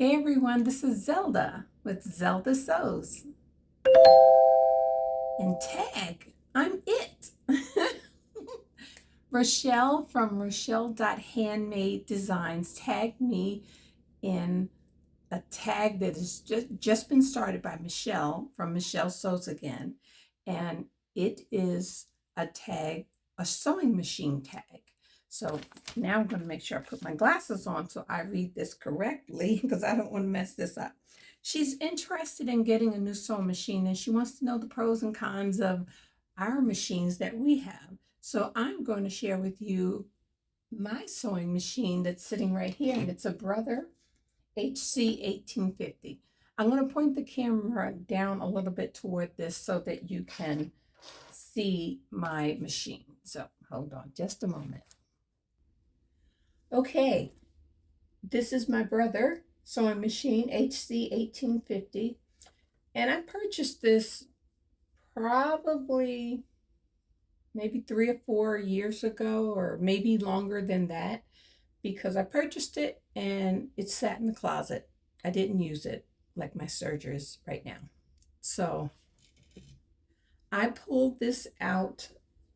Hey everyone, this is Zelda with Zelda Sews. And tag, I'm it. Rochelle from Rochelle.Handmade Designs tagged me in a tag that has just been started by Michelle from Michelle Sews Again. And it is a tag, a sewing machine tag. So now I'm going to make sure I put my glasses on so I read this correctly because I don't want to mess this up. She's interested in getting a new sewing machine and she wants to know the pros and cons of our machines that we have. So I'm going to share with you my sewing machine that's sitting right here, and it's a Brother HC 1850. I'm going to point the camera down a little bit toward this so that you can see my machine. So hold on just a moment. Okay, this is my Brother sewing machine HC 1850. And I purchased this probably maybe 3 or 4 years ago, or maybe longer than that, because I purchased it and it sat in the closet. I didn't use it like my sergers right now. So I pulled this out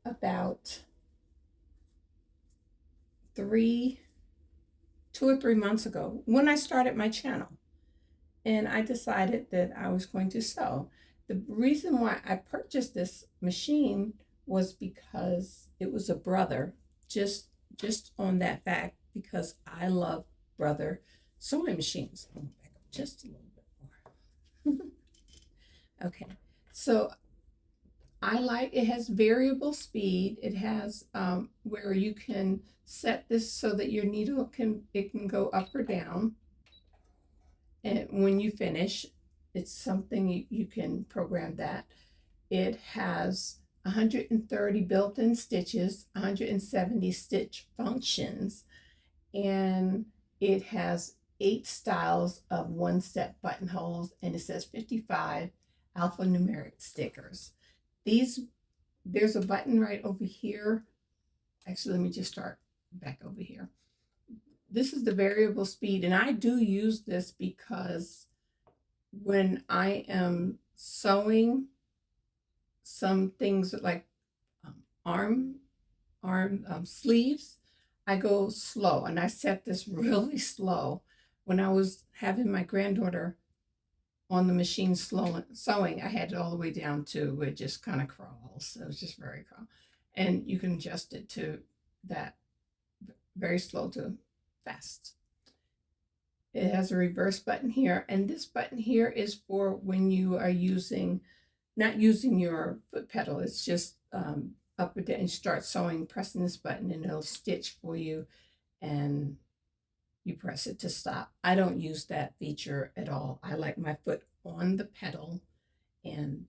about 2 or 3 months ago when I started my channel. And I decided that I was going to sew. The reason why I purchased this machine was because it was a Brother, just on that fact, because I love Brother sewing machines. I'll back up just a little bit more. Okay, so I like it has variable speed. It has where you can set this so that your needle can go up or down. And when you finish, it's something you can program that. It has 130 built-in stitches, 170 stitch functions, and it has 8 styles of one-step buttonholes, and it says 55 alphanumeric stickers. These, there's a button right over here. Actually, let me just start back over here. This is the variable speed, and I do use this because when I am sewing some things like arm sleeves, I go slow, and I set this really slow. When I was having my granddaughter on the machine sewing, I had it all the way down to where it just kind of crawls. So it was just very crawl. And you can adjust it to that very slow to fast. It has a reverse button here, and this button here is for when you are not using your foot pedal. It's just up and down. You start sewing, pressing this button, and it'll stitch for you, and you press it to stop. I don't use that feature at all. I like my foot on the pedal and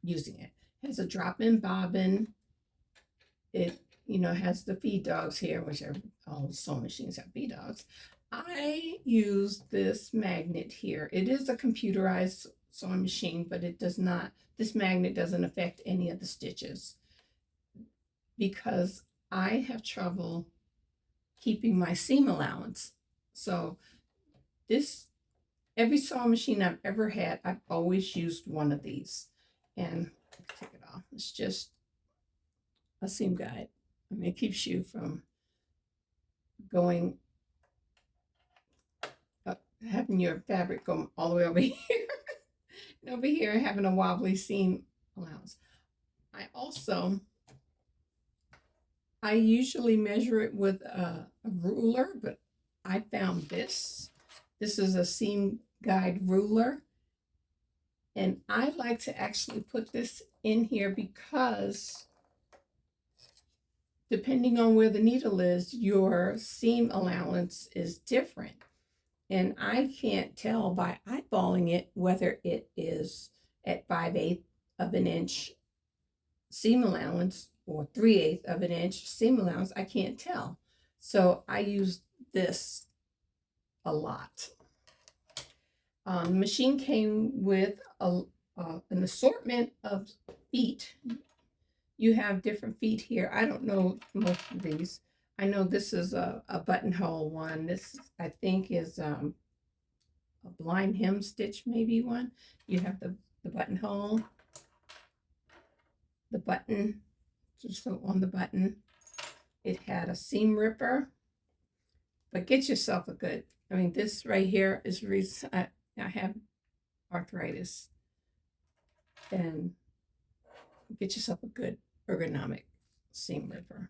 using it. It has a drop-in bobbin. It has the feed dogs here, which all sewing machines have feed dogs. I use this magnet here. It is a computerized sewing machine, but this magnet doesn't affect any of the stitches because I have trouble keeping my seam allowance. So every sewing machine I've ever had, I've always used one of these. And take it off. It's just a seam guide. I mean, it keeps you from going up, having your fabric go all the way over here. And over here, having a wobbly seam allowance. I usually measure it with a ruler, but I found this. This is a seam guide ruler. And I like to actually put this in here because depending on where the needle is, your seam allowance is different. And I can't tell by eyeballing it whether it is at 5/8 of an inch seam allowance or 3/8 of an inch seam allowance. I can't tell. So I use this a lot. The machine came with an assortment of feet. You have different feet here. I don't know most of these. I know this is a buttonhole one. This, I think, is a blind hem stitch, maybe one. You have the buttonhole, the button, just so on the button. It had a seam ripper, but get yourself a good, I mean, this right here is reason I have arthritis, and get yourself a good ergonomic seam ripper.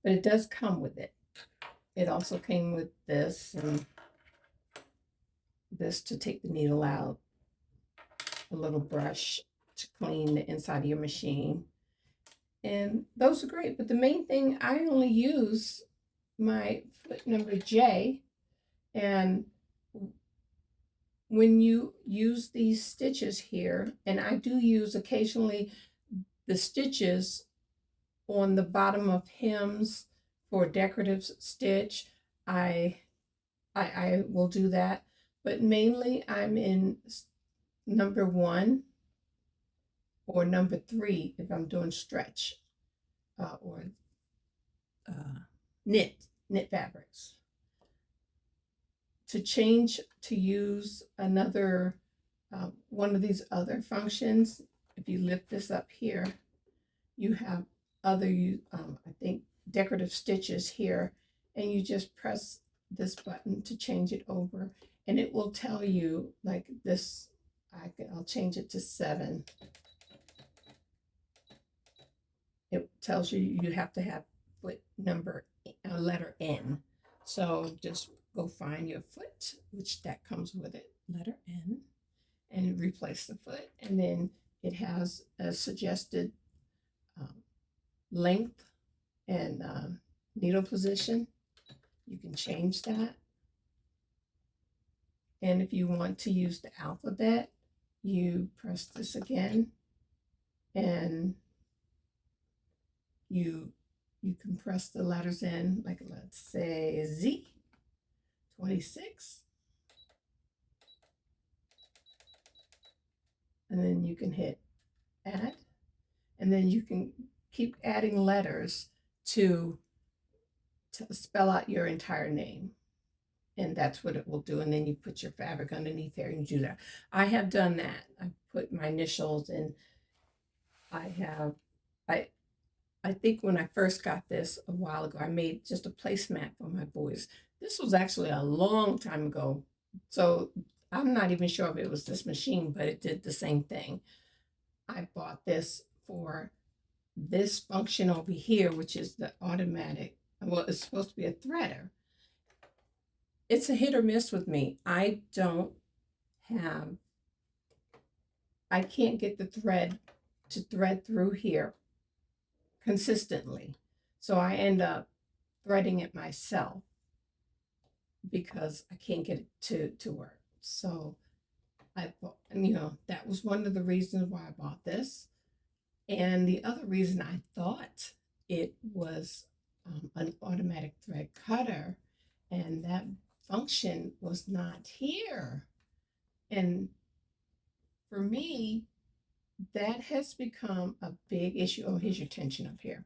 But it does come with it. It also came with this and this to take the needle out, a little brush to clean the inside of your machine. And those are great. But the main thing, I only use my foot number J. And when you use these stitches here, and I do use occasionally the stitches on the bottom of hems for decorative stitch, I will do that. But mainly I'm in number 1 or number 3 if I'm doing stretch or knit fabrics. To change to use another one of these other functions, if you lift this up here, you have other I think decorative stitches here, and you just press this button to change it over, and it will tell you like this. I'll change it to 7. It tells you you have to have foot number letter N. So just go find your foot, which that comes with it, letter N, and replace the foot. And then it has a suggested length and needle position. You can change that. And if you want to use the alphabet, you press this again, and you can press the letters in, like let's say Z, 26. And then you can hit add, and then you can keep adding letters to spell out your entire name. And that's what it will do. And then you put your fabric underneath there and do that. I have done that. I put my initials, and I think when I first got this a while ago, I made just a placemat for my boys. This was actually a long time ago. So I'm not even sure if it was this machine, but it did the same thing. I bought this for this function over here, which is the automatic. Well, it's supposed to be a threader. It's a hit or miss with me. I can't get the thread to thread through here consistently. So I end up threading it myself because I can't get it to work. So I bought, that was one of the reasons why I bought this. And the other reason I thought it was an automatic thread cutter, and that function was not here. And for me, that has become a big issue. Oh, here's your tension up here.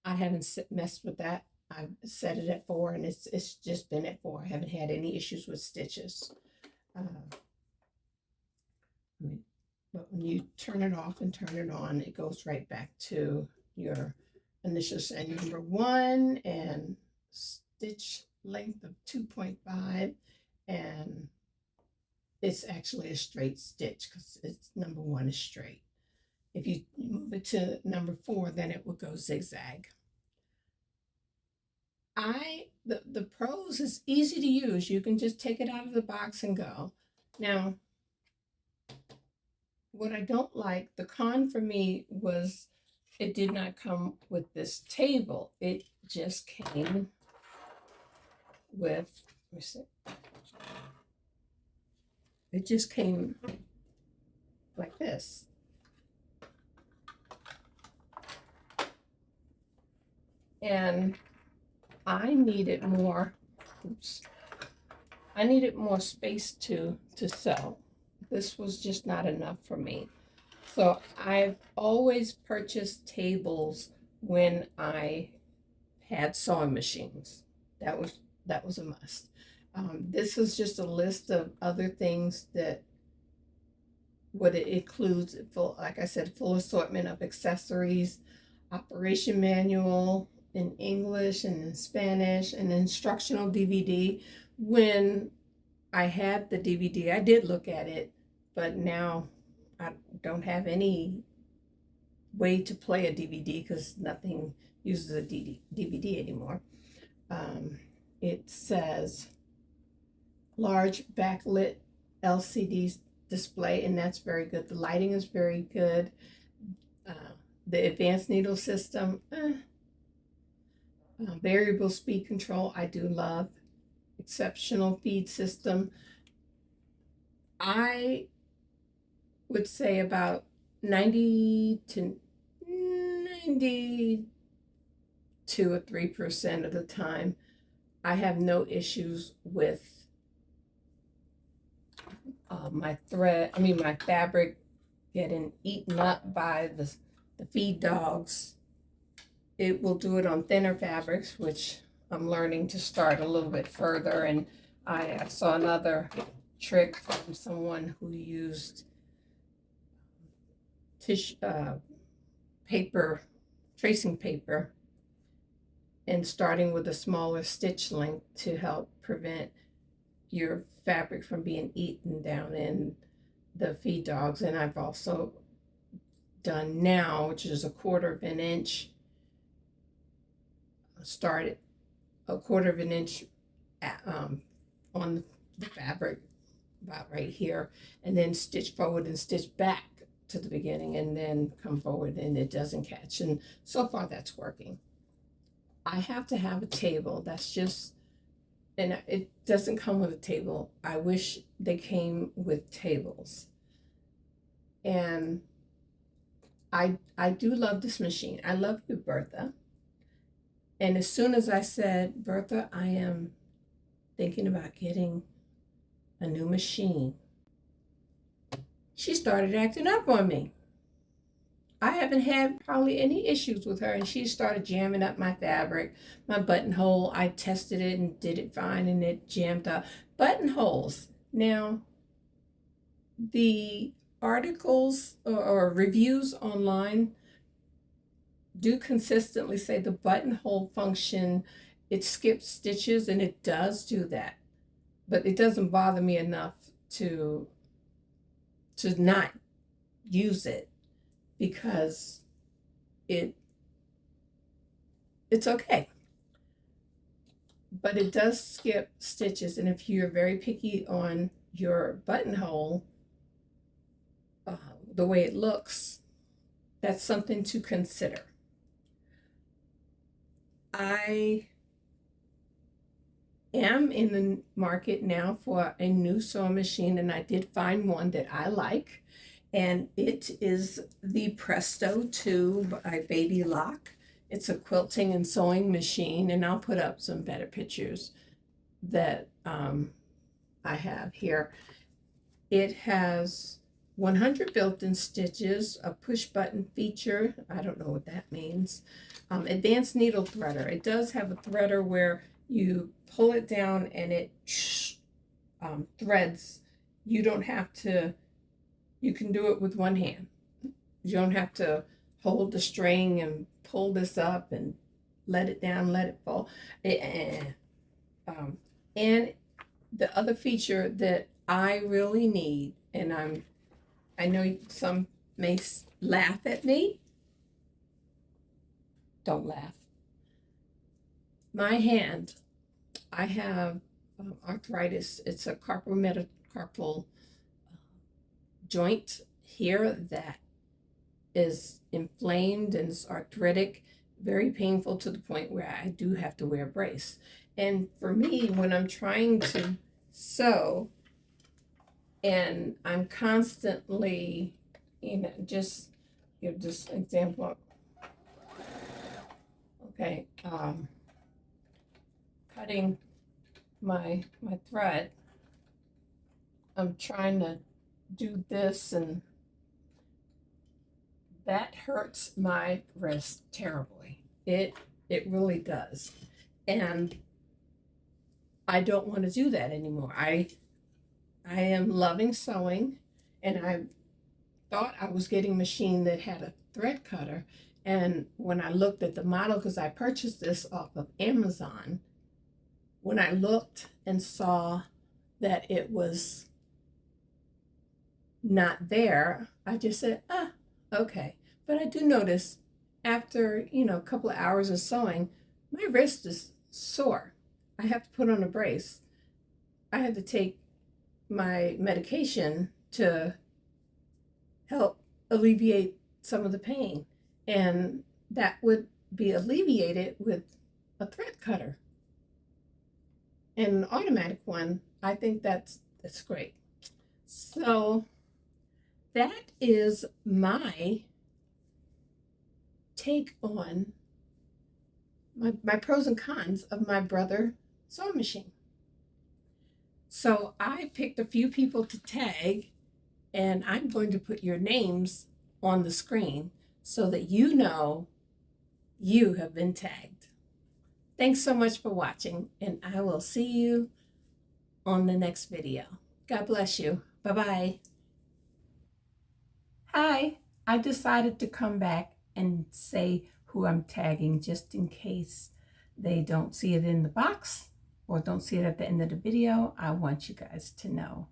I haven't messed with that. I've set it at 4, and it's just been at 4. I haven't had any issues with stitches. But when you turn it off and turn it on, it goes right back to your initial setting number 1 and stitch length of 2.5, and it's actually a straight stitch because it's number 1 is straight. If you move it to number 4, then it will go zigzag. The pros is easy to use. You can just take it out of the box and go. Now, what I don't like, the con for me was it did not come with this table. It just came with, let me see. It just came like this. And I needed more, I needed more space to sew. This was just not enough for me. So I've always purchased tables when I had sewing machines. That was a must. This is just a list of other things that what it includes. Full, like I said, full assortment of accessories, operation manual in English and in Spanish, an instructional DVD. When I had the DVD, I did look at it, but now I don't have any way to play a DVD because nothing uses a DVD anymore. Um, it says large backlit LCD display, and that's very good. The lighting is very good. The advanced needle system, variable speed control, I do love. Exceptional feed system. I would say about 90 to 92 or 3% of the time, I have no issues with my fabric getting eaten up by the feed dogs. It will do it on thinner fabrics, which I'm learning to start a little bit further. And I saw another trick from someone who used tissue paper, tracing paper, and starting with a smaller stitch length to help prevent your fabric from being eaten down in the feed dogs. And I've also done now, which is a 1/4 of an inch, started a 1/4 of an inch on the fabric about right here, and then stitch forward and stitch back to the beginning and then come forward, and it doesn't catch. And so far that's working. I have to have a table. That's just, and it doesn't come with a table. I wish they came with tables. And I do love this machine. I love you, Bertha. And as soon as I said, Bertha, I am thinking about getting a new machine, she started acting up on me. I haven't had probably any issues with her, and she started jamming up my fabric, my buttonhole. I tested it and did it fine, and it jammed up. Buttonholes. Now, the articles or reviews online do consistently say the buttonhole function, it skips stitches, and it does do that. But it doesn't bother me enough to not use it, because it's okay. But it does skip stitches, and if you're very picky on your buttonhole, the way it looks, that's something to consider. I am in the market now for a new sewing machine, and I did find one that I like, and it is the Presto 2 by Baby Lock. It's a quilting and sewing machine, and I'll put up some better pictures that I have here. It has 100 built-in stitches, a push button feature. I don't know what that means. Advanced needle threader. It does have a threader where you pull it down and it threads. You don't have to, you can do it with one hand. You don't have to hold the string and pull this up and let it down, let it fall. And the other feature that I really need, and I know some may laugh at me. Don't laugh. My hand, I have arthritis. It's a carpal metacarpal joint here that is inflamed and is arthritic, very painful to the point where I do have to wear a brace. And for me, when I'm trying to sew and I'm constantly, just give this example. Okay, cutting my thread, I'm trying to do this and that hurts my wrist terribly. It really does. And I don't want to do that anymore. I am loving sewing, and I thought I was getting a machine that had a thread cutter. And when I looked at the model, because I purchased this off of Amazon, when I looked and saw that it was not there, I just said, okay. But I do notice after, a couple of hours of sewing, my wrist is sore. I have to put on a brace. I had to take my medication to help alleviate some of the pain. And that would be alleviated with a thread cutter. And an automatic one, I think that's great. So that is my take on my pros and cons of my brother sewing machine. So I picked a few people to tag, and I'm going to put your names on the screen so that you know you have been tagged. Thanks so much for watching, and I will see you on the next video. God bless you. Bye-bye. Hi, I decided to come back and say who I'm tagging just in case they don't see it in the box or don't see it at the end of the video. I want you guys to know.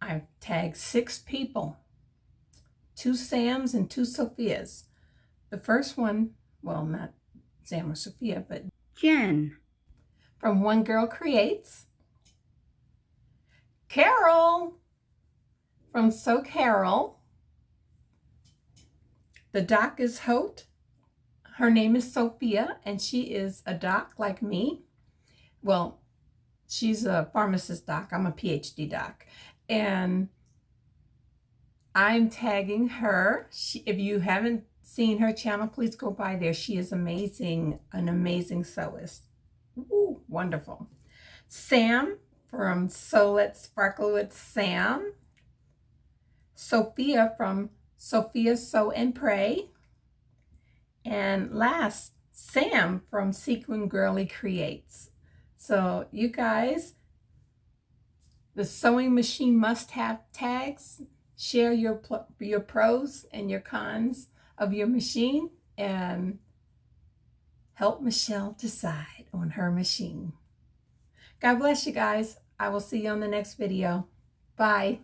I've tagged 6 people, 2 Sams and 2 Sophias. The first one, well, not Sam or Sophia, but Jen from One Girl Creates. Carol from So Carol. The doc is Hote. Her name is Sophia, and she is a doc like me. Well, she's a pharmacist doc. I'm a PhD doc. And I'm tagging her. If you haven't seen her channel, please go by there. She is amazing, an amazing sewist. Ooh, wonderful. Sam from So Let's Sparkle with Sam. Sophia from Sophia Sew and Pray. And last, Sam from Sequin Girly Creates. So you guys, the sewing machine must-have tags. Share your pros and your cons of your machine and help Michelle decide on her machine. God bless you guys. I will see you on the next video. Bye.